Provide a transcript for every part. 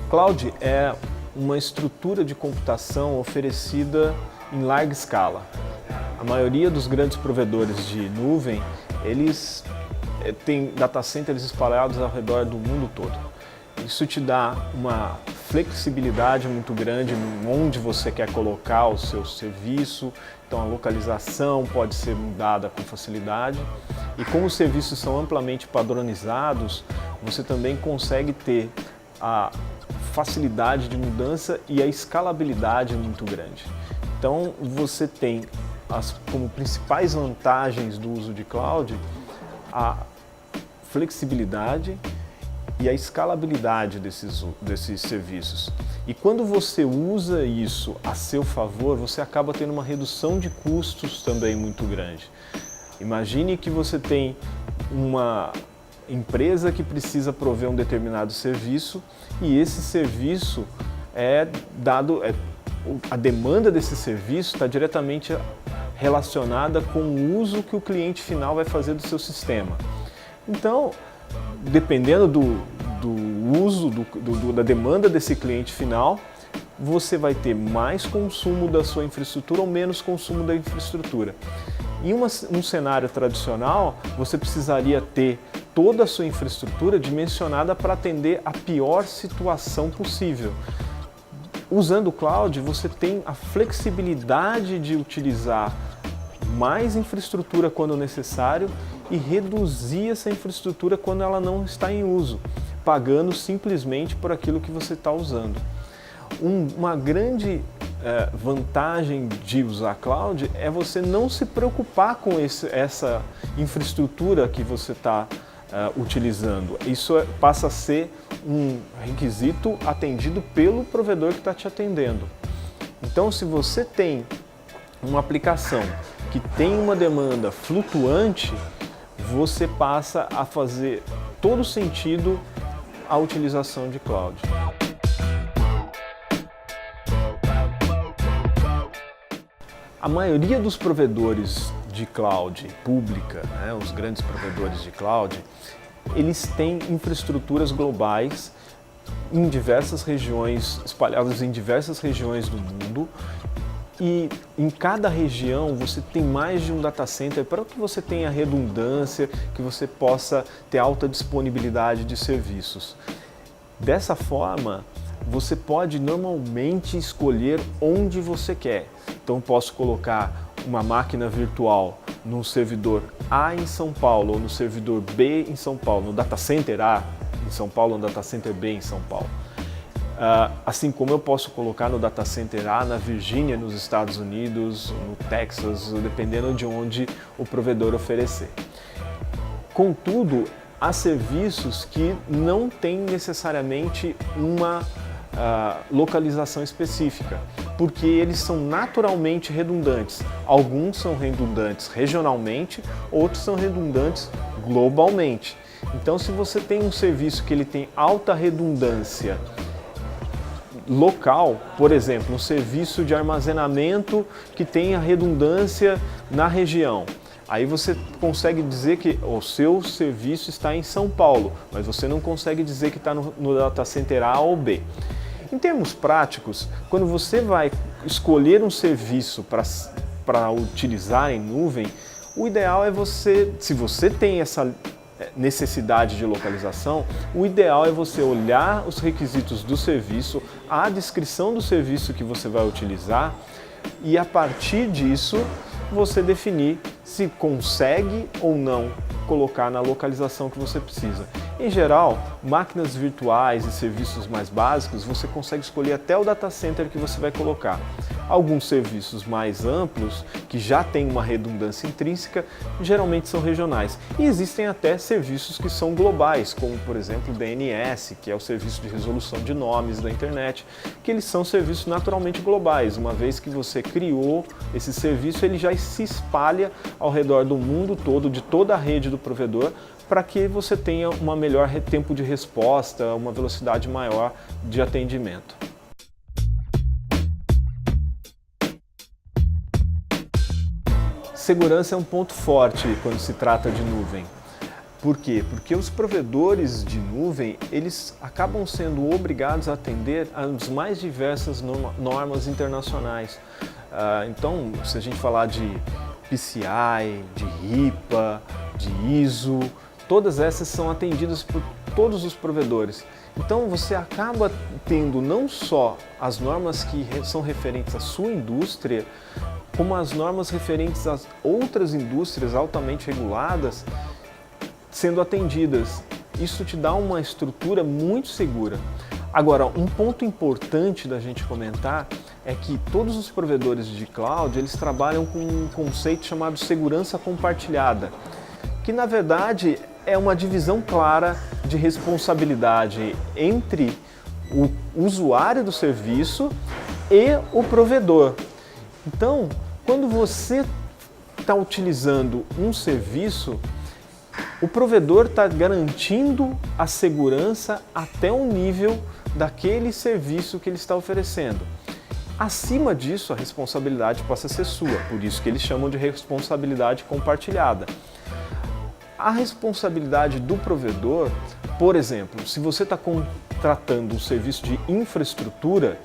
Cloud é uma estrutura de computação oferecida em larga escala. A maioria dos grandes provedores de nuvem, eles têm data centers espalhados ao redor do mundo todo. Isso te dá uma flexibilidade muito grande onde você quer colocar o seu serviço, então a localização pode ser mudada com facilidade. E como os serviços são amplamente padronizados, você também consegue ter a facilidade de mudança e a escalabilidade muito grande. Então você tem como principais vantagens do uso de cloud a flexibilidade e a escalabilidade desses serviços. E quando você usa isso a seu favor, você acaba tendo uma redução de custos também muito grande. Imagine que você tem uma empresa que precisa prover um determinado serviço e esse serviço a demanda desse serviço está diretamente relacionada com o uso que o cliente final vai fazer do seu sistema. Então, dependendo do uso, da demanda desse cliente final, você vai ter mais consumo da sua infraestrutura ou menos consumo da infraestrutura. Em um cenário tradicional, você precisaria ter toda a sua infraestrutura dimensionada para atender a pior situação possível. Usando o cloud, você tem a flexibilidade de utilizar mais infraestrutura quando necessário e reduzir essa infraestrutura quando ela não está em uso, pagando simplesmente por aquilo que você está usando. Uma grande vantagem de usar cloud é você não se preocupar com essa infraestrutura que você está utilizando. Isso passa a ser um requisito atendido pelo provedor que está te atendendo. Então, se você tem uma aplicação que tem uma demanda flutuante, você passa a fazer todo sentido a utilização de cloud. A maioria dos provedores de cloud pública, os grandes provedores de cloud, eles têm infraestruturas globais em diversas regiões, espalhadas em diversas regiões do mundo. E em cada região você tem mais de um data center para que você tenha redundância, que você possa ter alta disponibilidade de serviços. Dessa forma, você pode normalmente escolher onde você quer. Então posso colocar uma máquina virtual no servidor A em São Paulo ou no servidor B em São Paulo, no data center A em São Paulo ou no data center B em São Paulo. Assim como eu posso colocar no data center A na Virgínia, nos Estados Unidos, no Texas, dependendo de onde o provedor oferecer. Contudo, há serviços que não têm necessariamente uma localização específica, porque eles são naturalmente redundantes. Alguns são redundantes regionalmente, outros são redundantes globalmente. Então, se você tem um serviço que ele tem alta redundância local, por exemplo, um serviço de armazenamento que tenha redundância na região, aí você consegue dizer que o seu serviço está em São Paulo, mas você não consegue dizer que está no data center A ou B. Em termos práticos, quando você vai escolher um serviço para utilizar em nuvem, o ideal é se você tem essa necessidade de localização, o ideal é você olhar os requisitos do serviço, a descrição do serviço que você vai utilizar e a partir disso você definir se consegue ou não colocar na localização que você precisa. Em geral, máquinas virtuais e serviços mais básicos, você consegue escolher até o data center que você vai colocar. Alguns serviços mais amplos, que já têm uma redundância intrínseca, geralmente são regionais. E existem até serviços que são globais, como por exemplo o DNS, que é o Serviço de Resolução de Nomes da Internet, que eles são serviços naturalmente globais. Uma vez que você criou esse serviço, ele já se espalha ao redor do mundo todo, de toda a rede do provedor, para que você tenha uma melhor tempo de resposta, uma velocidade maior de atendimento. Segurança é um ponto forte quando se trata de nuvem. Por quê? Porque os provedores de nuvem, eles acabam sendo obrigados a atender às mais diversas normas internacionais. Então, se a gente falar de PCI, de RIPA, de ISO, todas essas são atendidas por todos os provedores. Então você acaba tendo não só as normas que são referentes à sua indústria, como as normas referentes às outras indústrias altamente reguladas sendo atendidas. Isso te dá uma estrutura muito segura. Agora, um ponto importante da gente comentar é que todos os provedores de cloud, eles trabalham com um conceito chamado segurança compartilhada, que na verdade é uma divisão clara de responsabilidade entre o usuário do serviço e o provedor. Então, quando você está utilizando um serviço, o provedor está garantindo a segurança até o nível daquele serviço que ele está oferecendo. Acima disso, a responsabilidade passa a ser sua, por isso que eles chamam de responsabilidade compartilhada. A responsabilidade do provedor, por exemplo, se você está contratando um serviço de infraestrutura,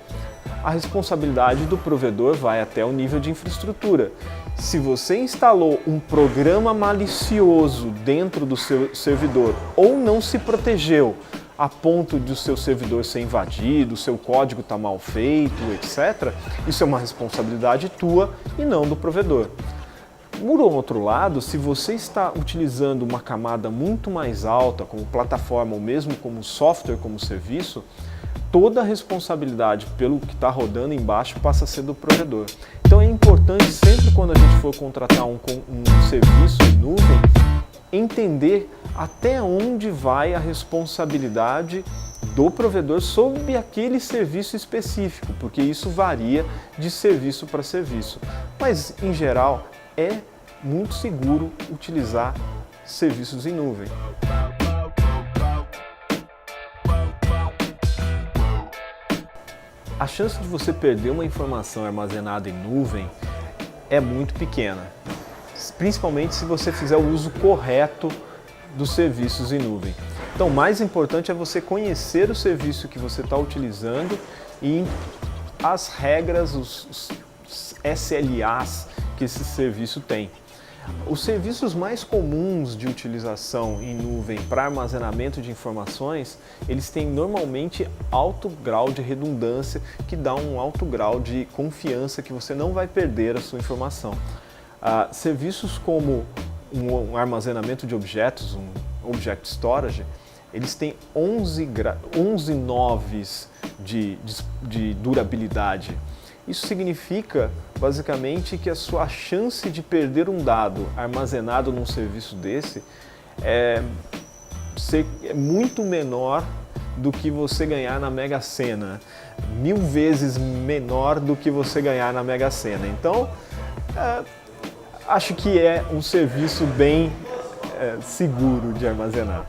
a responsabilidade do provedor vai até o nível de infraestrutura. Se você instalou um programa malicioso dentro do seu servidor ou não se protegeu a ponto de o seu servidor ser invadido, o seu código está mal feito, etc., isso é uma responsabilidade tua e não do provedor. Por outro lado, se você está utilizando uma camada muito mais alta, como plataforma ou mesmo como software, como serviço, toda a responsabilidade pelo que está rodando embaixo passa a ser do provedor. Então é importante sempre quando a gente for contratar um serviço em nuvem, entender até onde vai a responsabilidade do provedor sobre aquele serviço específico, porque isso varia de serviço para serviço. Mas, em geral, é muito seguro utilizar serviços em nuvem. A chance de você perder uma informação armazenada em nuvem é muito pequena, principalmente se você fizer o uso correto dos serviços em nuvem. Então, o mais importante é você conhecer o serviço que você está utilizando e as regras, os SLAs que esse serviço tem. Os serviços mais comuns de utilização em nuvem para armazenamento de informações, eles têm normalmente alto grau de redundância, que dá um alto grau de confiança que você não vai perder a sua informação. Serviços como um armazenamento de objetos, um Object Storage, eles têm 11 noves de durabilidade. Isso significa, basicamente, que a sua chance de perder um dado armazenado num serviço desse é muito menor do que você ganhar na Mega Sena, 1000 vezes menor do que você ganhar na Mega Sena. Então, acho que é um serviço bem seguro de armazenar.